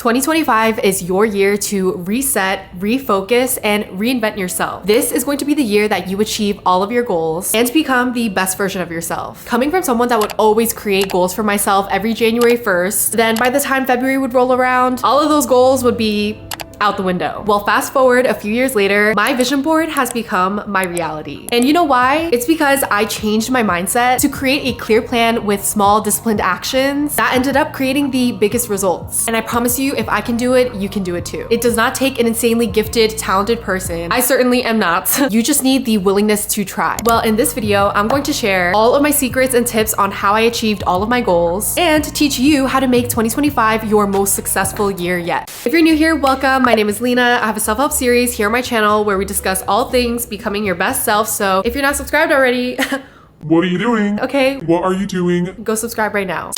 2025 is your year to reset, refocus, and reinvent yourself. This is going to be the year that you achieve all of your goals and become the best version of yourself. Coming from someone that would always create goals for myself every January 1st, then by the time February would roll around, all of those goals would be out the window. Well, fast forward a few years later, my vision board has become my reality. And you know why? It's because I changed my mindset to create a clear plan with small disciplined actions that ended up creating the biggest results. And I promise you, if I can do it, you can do it too. It does not take an insanely gifted, talented person. I certainly am not. You just need the willingness to try. Well, in this video, I'm going to share all of my secrets and tips on how I achieved all of my goals and teach you how to make 2025 your most successful year yet. If you're new here, welcome. My name is Lena. I have a self-help series here on my channel where we discuss all things becoming your best self. So if you're not subscribed already, what are you doing? Okay. What are you doing? Go subscribe right now.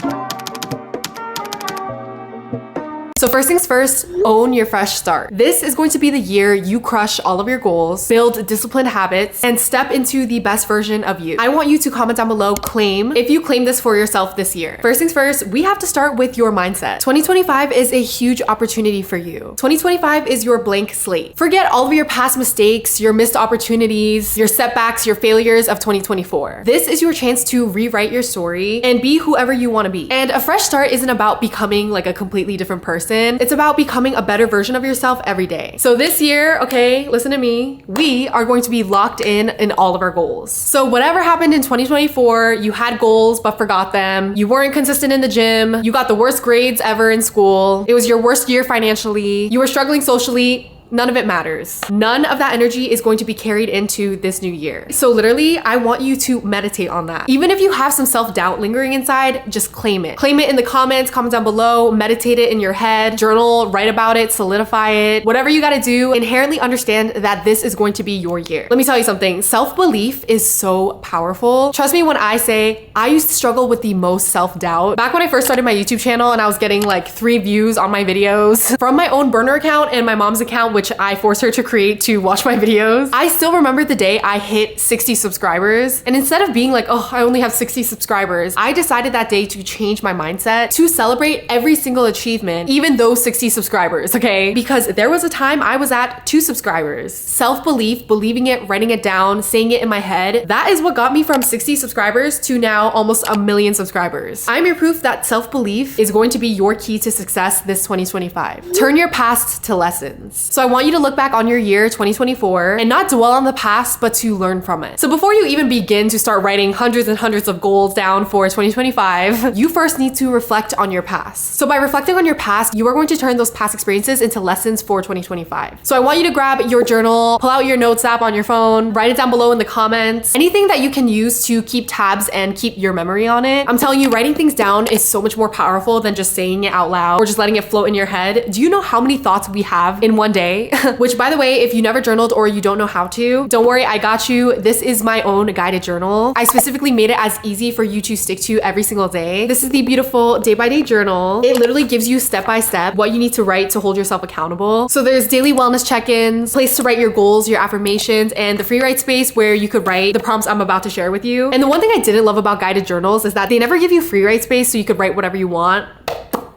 So first things first, own your fresh start. This is going to be the year you crush all of your goals, build disciplined habits, and step into the best version of you. I want you to comment down below, if you claim this for yourself this year. First things first, we have to start with your mindset. 2025 is a huge opportunity for you. 2025 is your blank slate. Forget all of your past mistakes, your missed opportunities, your setbacks, your failures of 2024. This is your chance to rewrite your story and be whoever you want to be. And a fresh start isn't about becoming like a completely different person. It's about becoming a better version of yourself every day. So this year, okay, listen to me, we are going to be locked in all of our goals. So whatever happened in 2024, you had goals but forgot them. You weren't consistent in the gym. You got the worst grades ever in school. It was your worst year financially. You were struggling socially. None of it matters. None of that energy is going to be carried into this new year. So literally, I want you to meditate on that. Even if you have some self-doubt lingering inside, just claim it. Claim it in the comments, comment down below, meditate it in your head, journal, write about it, solidify it, whatever you gotta do. Inherently understand that this is going to be your year. Let me tell you something, self-belief is so powerful. Trust me when I say, I used to struggle with the most self-doubt. Back when I first started my YouTube channel and I was getting like 3 views on my videos from my own burner account and my mom's account, which I forced her to create to watch my videos. I still remember the day I hit 60 subscribers. And instead of being like, oh, I only have 60 subscribers, I decided that day to change my mindset to celebrate every single achievement, even those 60 subscribers, okay? Because there was a time I was at 2 subscribers. Self-belief, believing it, writing it down, saying it in my head, that is what got me from 60 subscribers to now almost 1 million subscribers. I'm your proof that self-belief is going to be your key to success this 2025. Turn your past to lessons. So I want you to look back on your year 2024 and not dwell on the past, but to learn from it. So before you even begin to start writing hundreds and hundreds of goals down for 2025, you first need to reflect on your past. So by reflecting on your past, you are going to turn those past experiences into lessons for 2025. So I want you to grab your journal, pull out your notes app on your phone, write it down below in the comments, anything that you can use to keep tabs and keep your memory on it. I'm telling you, writing things down is so much more powerful than just saying it out loud or just letting it float in your head. Do you know how many thoughts we have in one day? Which, by the way, if you never journaled or you don't know how to, don't worry, I got you. This is my own guided journal. I specifically made it as easy for you to stick to every single day. This is the beautiful day-by-day journal. It literally gives you step-by-step what you need to write to hold yourself accountable. So there's daily wellness check-ins, place to write your goals, your affirmations, and the free write space where you could write the prompts I'm about to share with you. And the one thing I didn't love about guided journals is that they never give you free write space so you could write whatever you want.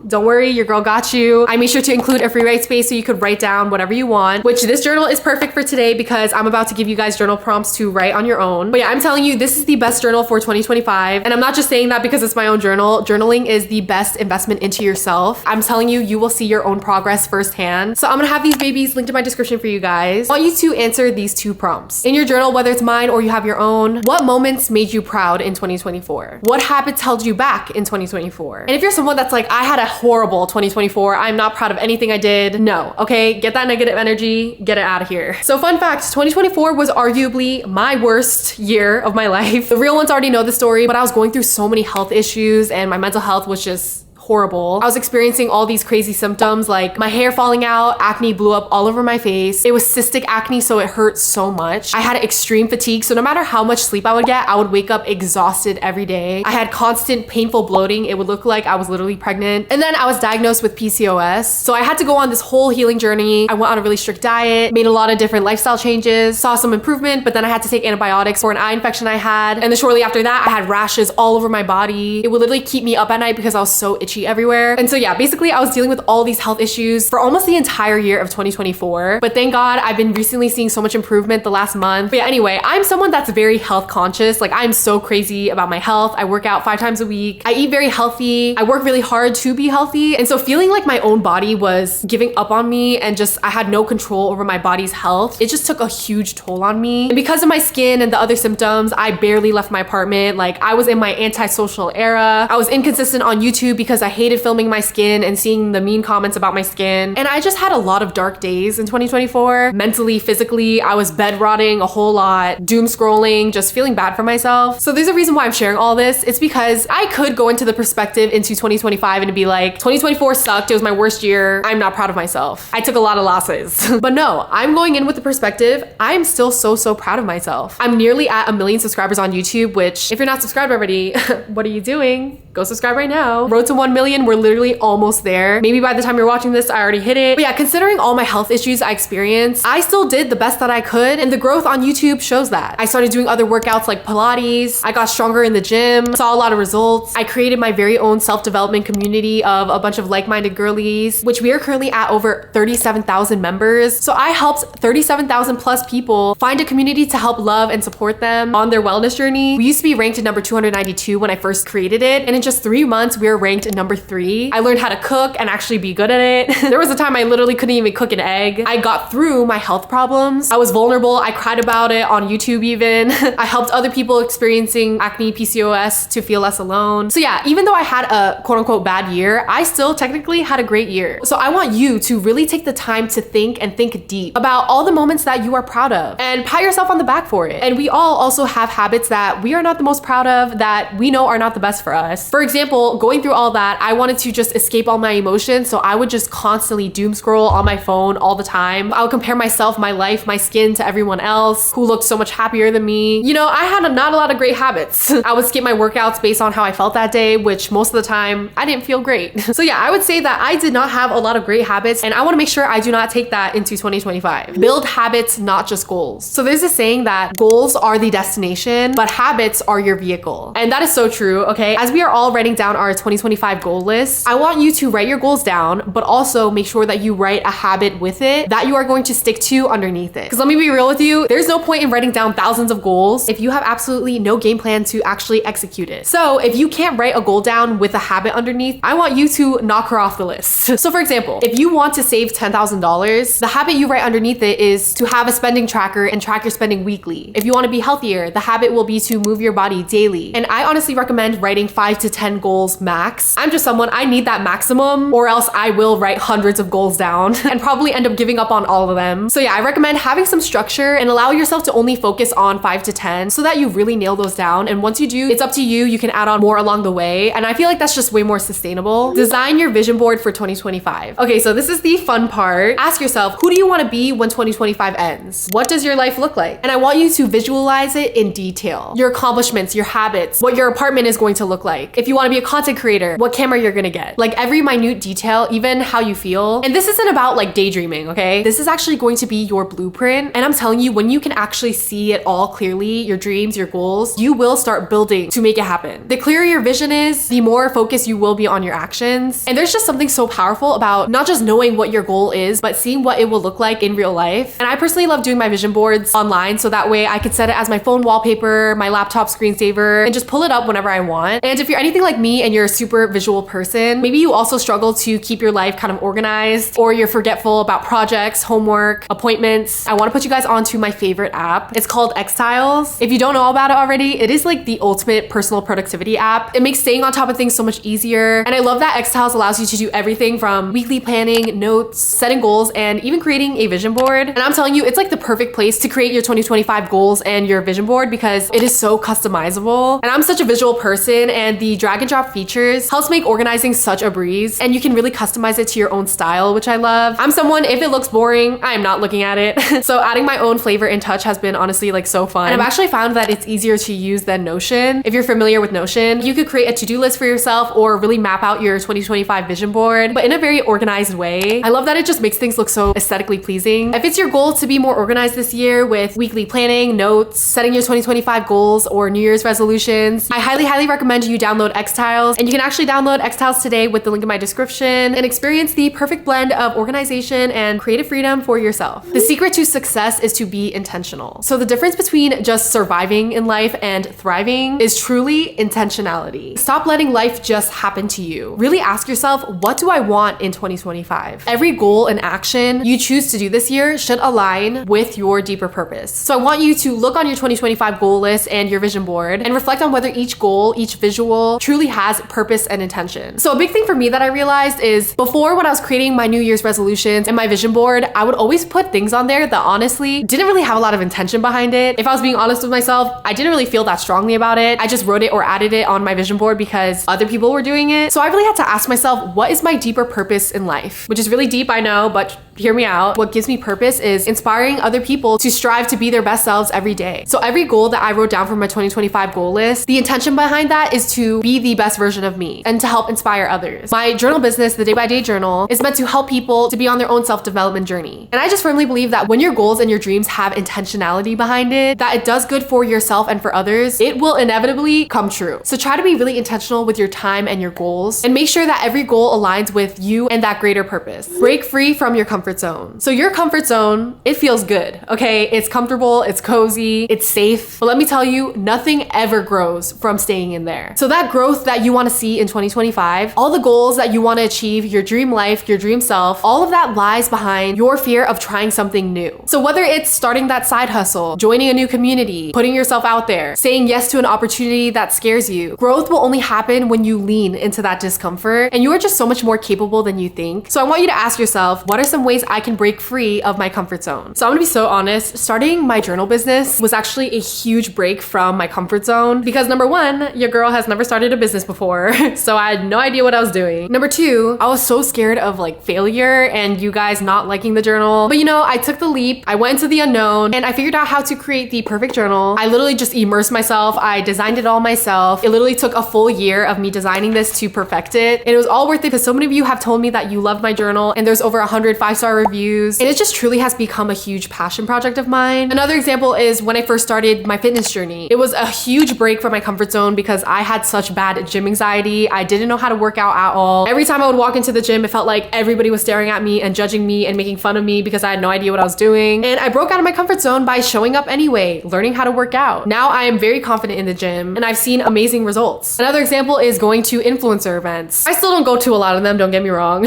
Don't worry, your girl got you. I made sure to include a free write space so you could write down whatever you want, which this journal is perfect for today because I'm about to give you guys journal prompts to write on your own. But yeah, I'm telling you, this is the best journal for 2025. And I'm not just saying that because it's my own journal. Journaling is the best investment into yourself. I'm telling you, you will see your own progress firsthand. So I'm gonna have these babies linked in my description for you guys. I want you to answer these 2 prompts. In your journal, whether it's mine or you have your own, what moments made you proud in 2024? What habits held you back in 2024? And if you're someone that's like, I had a horrible 2024. I'm not proud of anything I did. No, okay? Get that negative energy, get it out of here. So fun fact, 2024 was arguably my worst year of my life. The real ones already know the story, but I was going through so many health issues and my mental health was just horrible. I was experiencing all these crazy symptoms like my hair falling out, acne blew up all over my face. It was cystic acne, so it hurt so much. I had extreme fatigue, so no matter how much sleep I would get, I would wake up exhausted every day. I had constant painful bloating. It would look like I was literally pregnant. And then I was diagnosed with PCOS. So I had to go on this whole healing journey. I went on a really strict diet, made a lot of different lifestyle changes, saw some improvement, but then I had to take antibiotics for an eye infection I had. And then shortly after that, I had rashes all over my body. It would literally keep me up at night because I was so itchy itchy everywhere. And so yeah, basically I was dealing with all these health issues for almost the entire year of 2024. But thank God I've been recently seeing so much improvement the last month. But yeah, anyway, I'm someone that's very health conscious. Like I'm so crazy about my health. I work out 5 times a week. I eat very healthy. I work really hard to be healthy. And so feeling like my own body was giving up on me and just I had no control over my body's health, it just took a huge toll on me. And because of my skin and the other symptoms, I barely left my apartment. Like I was in my antisocial era. I was inconsistent on YouTube because I hated filming my skin and seeing the mean comments about my skin. And I just had a lot of dark days in 2024. Mentally, physically, I was bed rotting a whole lot, doom scrolling, just feeling bad for myself. So there's a reason why I'm sharing all this. It's because I could go into the perspective into 2025 and be like, 2024 sucked. It was my worst year. I'm not proud of myself. I took a lot of losses. But no, I'm going in with the perspective, I'm still so proud of myself. I'm nearly at 1 million subscribers on YouTube, which if you're not subscribed already, what are you doing? Go subscribe right now. Road to 1 million, we're literally almost there. Maybe by the time you're watching this, I already hit it. But yeah, considering all my health issues I experienced, I still did the best that I could, and the growth on YouTube shows that. I started doing other workouts like Pilates. I got stronger in the gym, saw a lot of results. I created my very own self-development community of a bunch of like-minded girlies, which we are currently at over 37,000 members. So I helped 37,000 plus people find a community to help love and support them on their wellness journey. We used to be ranked at number 292 when I first created it, and in just 3 months, we were ranked at number 3. I learned how to cook and actually be good at it. There was a time I literally couldn't even cook an egg. I got through my health problems. I was vulnerable. I cried about it on YouTube even. I helped other people experiencing acne, PCOS to feel less alone. So yeah, even though I had a quote unquote bad year, I still technically had a great year. So I want you to really take the time to think and think deep about all the moments that you are proud of and pat yourself on the back for it. And we all also have habits that we are not the most proud of, that we know are not the best for us. For example, going through all that, I wanted to just escape all my emotions. So I would just constantly doom scroll on my phone all the time. I would compare myself, my life, my skin to everyone else who looked so much happier than me. You know, I had not a lot of great habits. I would skip my workouts based on how I felt that day, which most of the time I didn't feel great. So yeah, I would say that I did not have a lot of great habits, and I want to make sure I do not take that into 2025. Build habits, not just goals. So there's a saying that goals are the destination, but habits are your vehicle. And that is so true, okay? As we are all writing down our 2025 goal list, I want you to write your goals down, but also make sure that you write a habit with it that you are going to stick to underneath it. Because let me be real with you, there's no point in writing down thousands of goals if you have absolutely no game plan to actually execute it. So if you can't write a goal down with a habit underneath, I want you to knock her off the list. So for example, if you want to save $10,000, the habit you write underneath it is to have a spending tracker and track your spending weekly. If you want to be healthier, the habit will be to move your body daily. And I honestly recommend writing 5 to 10 goals max. I'm just someone, I need that maximum, or else I will write hundreds of goals down and probably end up giving up on all of them. So yeah, I recommend having some structure and allow yourself to only focus on 5 to 10 so that you really nail those down. And once you do, it's up to you. You can add on more along the way. And I feel like that's just way more sustainable. Design your vision board for 2025. Okay, so this is the fun part. Ask yourself, who do you want to be when 2025 ends? What does your life look like? And I want you to visualize it in detail. Your accomplishments, your habits, what your apartment is going to look like. If you want to be a content creator, what camera you're going to get. Like every minute detail, even how you feel. And this isn't about like daydreaming, okay? This is actually going to be your blueprint. And I'm telling you, when you can actually see it all clearly, your dreams, your goals, you will start building to make it happen. The clearer your vision is, the more focused you will be on your actions. And there's just something so powerful about not just knowing what your goal is, but seeing what it will look like in real life. And I personally love doing my vision boards online, so that way I could set it as my phone wallpaper, my laptop screensaver, and just pull it up whenever I want. And if you're anything like me and you're a super visual person, maybe you also struggle to keep your life kind of organized, or you're forgetful about projects, homework, appointments, I want to put you guys onto my favorite app. It's called xtiles. If you don't know about it already, it is like the ultimate personal productivity app. It makes staying on top of things so much easier. And I love that xtiles allows you to do everything from weekly planning, notes, setting goals, and even creating a vision board. And I'm telling you, it's like the perfect place to create your 2025 goals and your vision board because it is so customizable. And I'm such a visual person, and the drag and drop features helps make organizing such a breeze, and you can really customize it to your own style, which I love. I'm someone, if it looks boring, I am not looking at it. So adding my own flavor and touch has been honestly like so fun. And I've actually found that it's easier to use than Notion. If you're familiar with Notion, you could create a to-do list for yourself or really map out your 2025 vision board, but in a very organized way. I love that it just makes things look so aesthetically pleasing. If it's your goal to be more organized this year with weekly planning, notes, setting your 2025 goals or New Year's resolutions, I highly recommend you download download xtiles, and you can actually download xtiles today with the link in my description and experience the perfect blend of organization and creative freedom for yourself. The secret to success is to be intentional. So the difference between just surviving in life and thriving is truly intentionality. Stop letting life just happen to you. Really ask yourself, what do I want in 2025? Every goal and action you choose to do this year should align with your deeper purpose. So I want you to look on your 2025 goal list and your vision board and reflect on whether each goal, each visual truly has purpose and intention. So a big thing for me that I realized is before, when I was creating my New Year's resolutions and my vision board, I would always put things on there that honestly didn't really have a lot of intention behind it. If I was being honest with myself, I didn't really feel that strongly about it. I just wrote it or added it on my vision board because other people were doing it. So I really had to ask myself, what is my deeper purpose in life? Which is really deep, I know, but hear me out. What gives me purpose is inspiring other people to strive to be their best selves every day. So every goal that I wrote down from my 2025 goal list, the intention behind that is to be the best version of me and to help inspire others. My journal business, the Day by Day Journal, is meant to help people to be on their own self-development journey. And I just firmly believe that when your goals and your dreams have intentionality behind it, that it does good for yourself and for others, it will inevitably come true. So try to be really intentional with your time and your goals, and make sure that every goal aligns with you and that greater purpose. Break free from your comfort zone. So your comfort zone, it feels good, okay? It's comfortable, it's cozy, it's safe. But let me tell you, nothing ever grows from staying in there. So that growth that you want to see in 2025, all the goals that you want to achieve, your dream life, your dream self, all of that lies behind your fear of trying something new. So whether it's starting that side hustle, joining a new community, putting yourself out there, saying yes to an opportunity that scares you, growth will only happen when you lean into that discomfort, and you are just so much more capable than you think. So I want you to ask yourself, what are some ways I can break free of my comfort zone? So I'm gonna be so honest, starting my journal business was actually a huge break from my comfort zone because number one, your girl has never started a business before, so I had no idea what I was doing. Number two, I was so scared of like failure and you guys not liking the journal. But you know, I took the leap, I went into the unknown, and I figured out how to create the perfect journal. I literally just immersed myself, I designed it all myself. It literally took a full year of me designing this to perfect it. And it was all worth it because so many of you have told me that you loved my journal, and there's over 100 5-star reviews, and it just truly has become a huge passion project of mine. Another example is when I first started my fitness journey. It was a huge break from my comfort zone because I had such bad gym anxiety. I didn't know how to work out at all. Every time I would walk into the gym, it felt like everybody was staring at me and judging me and making fun of me because I had no idea what I was doing. And I broke out of my comfort zone by showing up anyway, learning how to work out. Now I am very confident in the gym and I've seen amazing results. Another example is going to influencer events. I still don't go to a lot of them, don't get me wrong.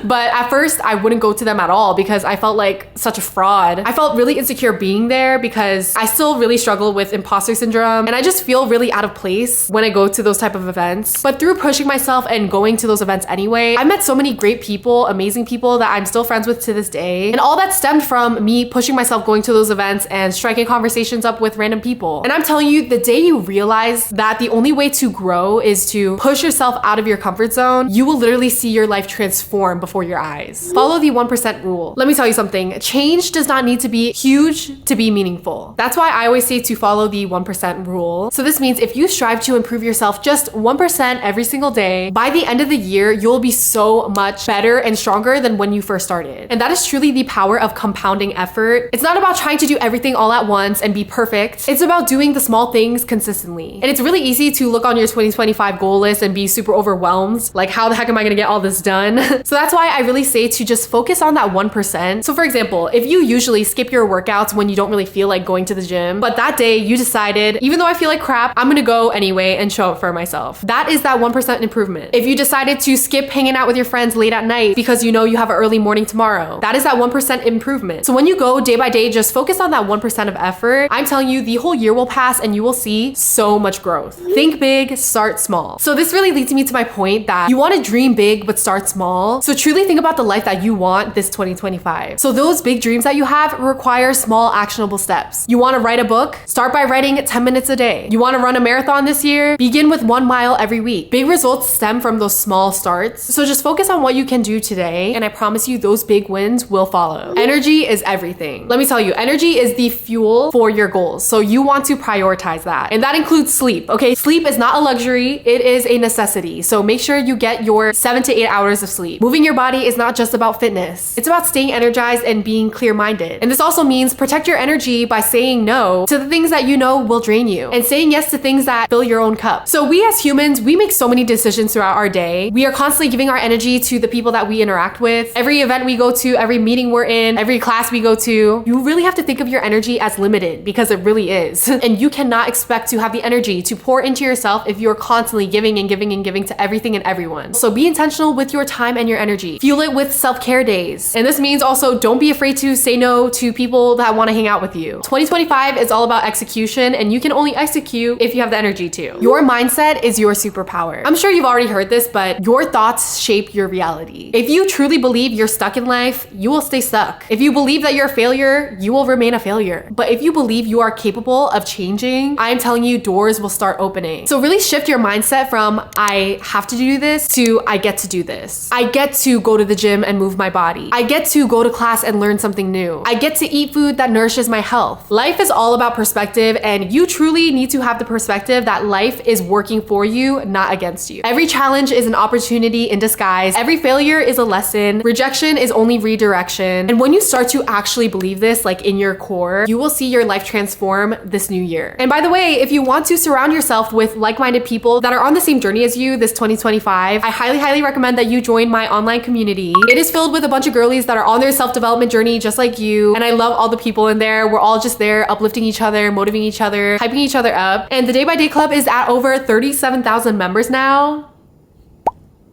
But at first I wouldn't go to them at all because I felt like such a fraud. I felt really insecure being there because I still really struggle with imposter syndrome, and I just feel really out of place when I go to those type of events. But through pushing myself and going to those events anyway, I met so many great people, amazing people that I'm still friends with to this day. And all that stemmed from me pushing myself, going to those events and striking conversations up with random people. And I'm telling you, the day you realize that the only way to grow is to push yourself out of your comfort zone, you will literally see your life transform before your eyes. Follow the 1% rule. Let me tell you something. Change does not need to be huge to be meaningful. That's why I always say to follow the 1% rule. So this means if you strive to improve yourself just 1% every single day, by the end of the year, you'll be so much better and stronger than when you first started. And that is truly the power of compounding effort. It's not about trying to do everything all at once and be perfect. It's about doing the small things consistently. And it's really easy to look on your 2025 goal list and be super overwhelmed. Like, how the heck am I gonna get all this done? So that's why I really say to just focus on that 1%. So for example, if you usually skip your workouts when you don't really feel like going to the gym, but that day you decided, even though I feel like crap, I'm gonna go anyway and show up for myself. That is that 1% improvement. If you decided to skip hanging out with your friends late at night because you know you have an early morning tomorrow, that is that 1% improvement. So when you go day by day, just focus on that 1% of effort. I'm telling you, the whole year will pass and you will see so much growth. Think big, start small. So this really leads me to my point that you want to dream big, but start small. So truly think about the life that you want this 2025. So those big dreams that you have require small actionable steps. You want to write a book? Start by writing 10 minutes a day. You want to run a marathon this year? Begin with 1 mile every week. Big results stem from those small starts. So just focus on what you can do today, and I promise you those big wins will follow. Energy is everything. Let me tell you, energy is the fuel for your goals. So you want to prioritize that. And that includes sleep, okay? Sleep is not a luxury, it is a necessity. So make sure you get your 7 to 8 hours of sleep. Moving your body is not just about fitness. focus. It's about staying energized and being clear-minded. And this also means protect your energy by saying no to the things that you know will drain you and saying yes to things that fill your own cup. So we as humans, we make so many decisions throughout our day. We are constantly giving our energy to the people that we interact with. Every event we go to, every meeting we're in, every class we go to, you really have to think of your energy as limited because it really is. And you cannot expect to have the energy to pour into yourself if you're constantly giving and giving and giving to everything and everyone. So be intentional with your time and your energy. Fuel it with self-care days. And this means also don't be afraid to say no to people that want to hang out with you. 2025 is all about execution, and you can only execute if you have the energy to. Your mindset is your superpower. I'm sure you've already heard this, but your thoughts shape your reality. If you truly believe you're stuck in life, you will stay stuck. If you believe that you're a failure, you will remain a failure. But if you believe you are capable of changing, I'm telling you, doors will start opening. So really shift your mindset from I have to do this to I get to do this. I get to go to the gym and move my body. I get to go to class and learn something new. I get to eat food that nourishes my health. Life is all about perspective, and you truly need to have the perspective that life is working for you, not against you. Every challenge is an opportunity in disguise. Every failure is a lesson. Rejection is only redirection. And when you start to actually believe this, like in your core, you will see your life transform this new year. And by the way, if you want to surround yourself with like-minded people that are on the same journey as you this 2025, I highly recommend that you join my online community. It is filled with a bunch of girlies that are on their self-development journey just like you. And I love all the people in there. We're all just there uplifting each other, motivating each other, hyping each other up. And the Day by Day Club is at over 37,000 members now.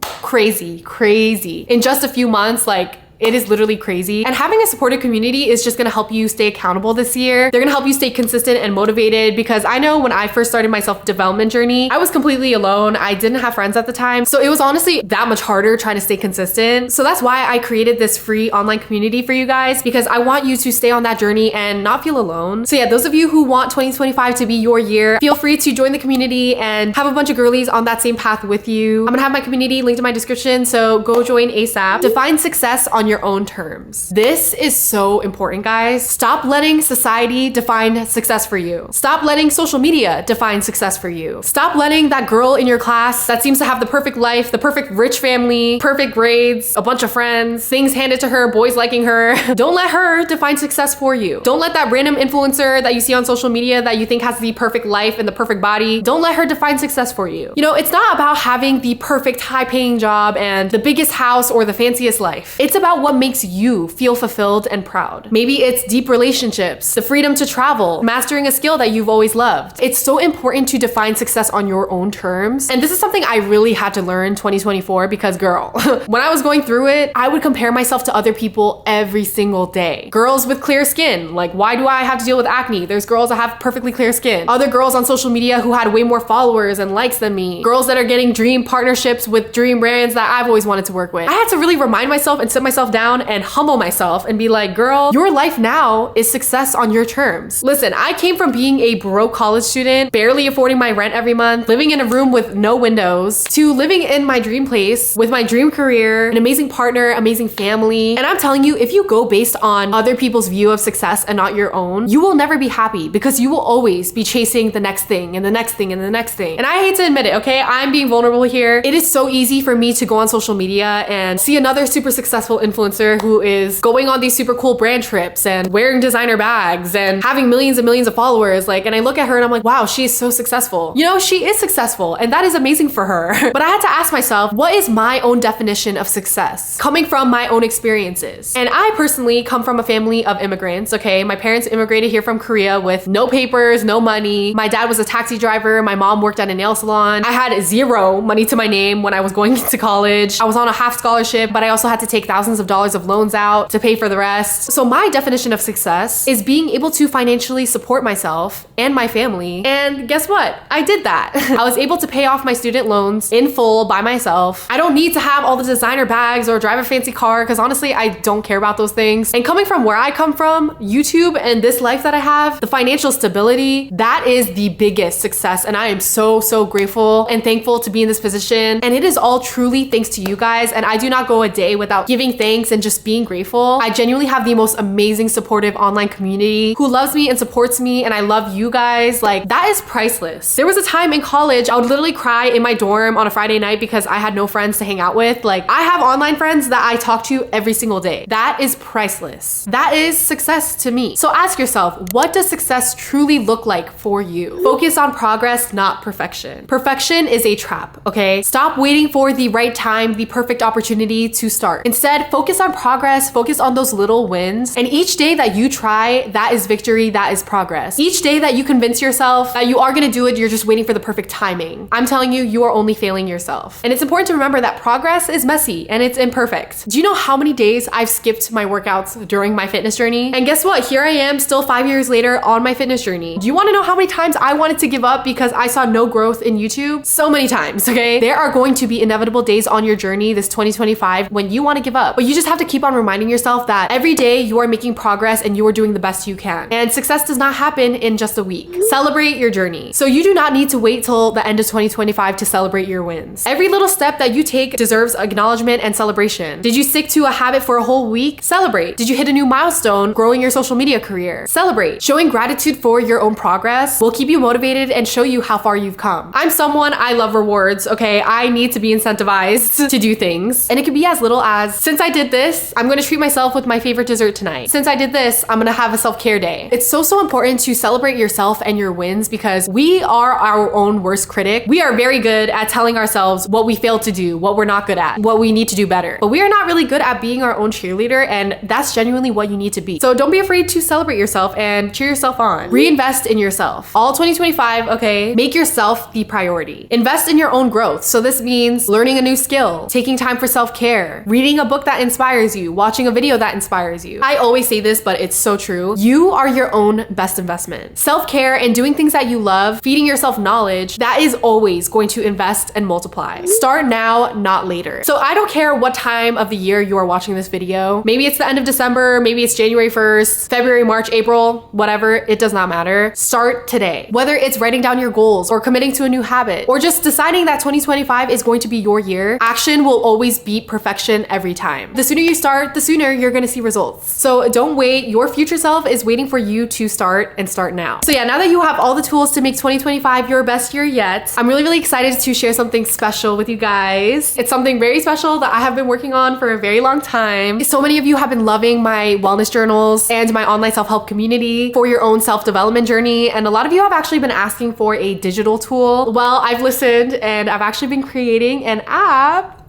Crazy. In just a few months, like, it is literally crazy. And having a supportive community is just gonna help you stay accountable this year. They're gonna help you stay consistent and motivated, because I know when I first started my self-development journey, I was completely alone. I didn't have friends at the time. So it was honestly that much harder trying to stay consistent. So that's why I created this free online community for you guys, because I want you to stay on that journey and not feel alone. So yeah, those of you who want 2025 to be your year, feel free to join the community and have a bunch of girlies on that same path with you. I'm gonna have my community linked in my description, so go join ASAP. Define success on your own terms. This is so important, guys. Stop letting society define success for you. Stop letting social media define success for you. Stop letting that girl in your class that seems to have the perfect life, the perfect rich family, perfect grades, a bunch of friends, things handed to her, boys liking her. Don't let her define success for you. Don't let that random influencer that you see on social media that you think has the perfect life and the perfect body, don't let her define success for you. You know, it's not about having the perfect high-paying job and the biggest house or the fanciest life. It's about what makes you feel fulfilled and proud. Maybe it's deep relationships, the freedom to travel, mastering a skill that you've always loved. It's so important to define success on your own terms. And this is something I really had to learn 2024, because girl, when I was going through it, I would compare myself to other people every single day. Girls with clear skin, like, why do I have to deal with acne? There's girls that have perfectly clear skin. Other girls on social media who had way more followers and likes than me. Girls that are getting dream partnerships with dream brands that I've always wanted to work with. I had to really remind myself and sit myself down and humble myself and be like, girl, your life now is success on your terms. Listen, I came from being a broke college student, barely affording my rent every month, living in a room with no windows, to living in my dream place with my dream career, an amazing partner, amazing family. And I'm telling you, if you go based on other people's view of success and not your own, you will never be happy, because you will always be chasing the next thing and the next thing and the next thing. And I hate to admit it, okay? I'm being vulnerable here. It is so easy for me to go on social media and see another super successful influencer who is going on these super cool brand trips and wearing designer bags and having millions and millions of followers. Like, and I look at her and I'm like, wow, she is so successful. You know, she is successful, and that is amazing for her. But I had to ask myself, what is my own definition of success? Coming from my own experiences. And I personally come from a family of immigrants, okay? My parents immigrated here from Korea with no papers, no money. My dad was a taxi driver. My mom worked at a nail salon. I had zero money to my name when I was going to college. I was on a half scholarship, but I also had to take thousands of dollars of loans out to pay for the rest. So my definition of success is being able to financially support myself and my family. And guess what? I did that. I was able to pay off my student loans in full by myself. I don't need to have all the designer bags or drive a fancy car, because honestly, I don't care about those things. And coming from where I come from, YouTube and this life that I have, the financial stability, that is the biggest success. And I am so grateful and thankful to be in this position. And it is all truly thanks to you guys. And I do not go a day without giving thanks thanks and just being grateful. I genuinely have the most amazing, supportive online community who loves me and supports me, and I love you guys. Like, that is priceless. There was a time in college I would literally cry in my dorm on a Friday night because I had no friends to hang out with. Like, I have online friends that I talk to every single day. That is priceless. That is success to me. So ask yourself, what does success truly look like for you? Focus on progress, not perfection. Perfection is a trap, okay? Stop waiting for the right time, the perfect opportunity to start. Instead, focus on progress, focus on those little wins. And each day that you try, that is victory, that is progress. Each day that you convince yourself that you are gonna do it, you're just waiting for the perfect timing. I'm telling you, you are only failing yourself. And it's important to remember that progress is messy and it's imperfect. Do you know how many days I've skipped my workouts during my fitness journey? And guess what? Here I am still 5 years later on my fitness journey. Do you wanna know how many times I wanted to give up because I saw no growth in YouTube? So many times, okay? There are going to be inevitable days on your journey this 2025 when you wanna give up. But you just have to keep on reminding yourself that every day you are making progress and you are doing the best you can. And success does not happen in just a week. Celebrate your journey. So you do not need to wait till the end of 2025 to celebrate your wins. Every little step that you take deserves acknowledgement and celebration. Did you stick to a habit for a whole week? Celebrate. Did you hit a new milestone growing your social media career? Celebrate. Showing gratitude for your own progress will keep you motivated and show you how far you've come. I'm someone, I love rewards, okay? I need to be incentivized to do things. And it could be as little as, since I did this, I'm gonna treat myself with my favorite dessert tonight. Since I did this, I'm gonna have a self-care day. It's so important to celebrate yourself and your wins because we are our own worst critic. We are very good at telling ourselves what we failed to do, what we're not good at, what we need to do better. But we are not really good at being our own cheerleader, and that's genuinely what you need to be. So don't be afraid to celebrate yourself and cheer yourself on. Reinvest in yourself. All 2025, okay? Make yourself the priority. Invest in your own growth. So this means learning a new skill, taking time for self-care, reading a book that inspires you, watching a video that inspires you. I always say this, but it's so true. You are your own best investment. Self-care and doing things that you love, feeding yourself knowledge, that is always going to invest and multiply. Start now, not later. So I don't care what time of the year you are watching this video. Maybe it's the end of December, maybe it's January 1st, February, March, April, whatever, it does not matter. Start today. Whether it's writing down your goals or committing to a new habit or just deciding that 2025 is going to be your year, action will always beat perfection every time. The sooner you start, the sooner you're gonna see results. So don't wait. Your future self is waiting for you to start and start now. So yeah, now that you have all the tools to make 2025 your best year yet, I'm really excited to share something special with you guys. It's something very special that I have been working on for a very long time. So many of you have been loving my wellness journals and my online self-help community for your own self-development journey. And a lot of you have actually been asking for a digital tool. Well, I've listened and I've actually been creating an app.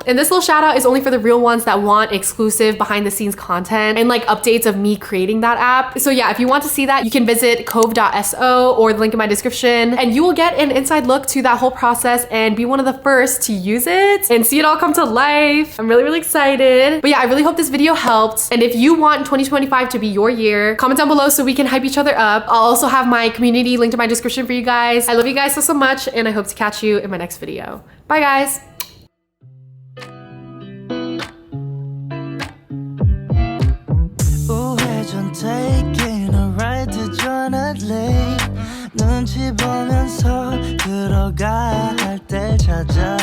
And this little shout out is only for the real ones that want exclusive behind the scenes content and like updates of me creating that app. So yeah, if you want to see that, you can visit cove.so or the link in my description and you will get an inside look to that whole process and be one of the first to use it and see it all come to life. I'm really excited. But yeah, I really hope this video helped. And if you want 2025 to be your year, comment down below so we can hype each other up. I'll also have my community linked in my description for you guys. I love you guys so much and I hope to catch you in my next video. Bye guys. Taking a ride to Jonathan 눈치 보면서 들어가 할 때 찾아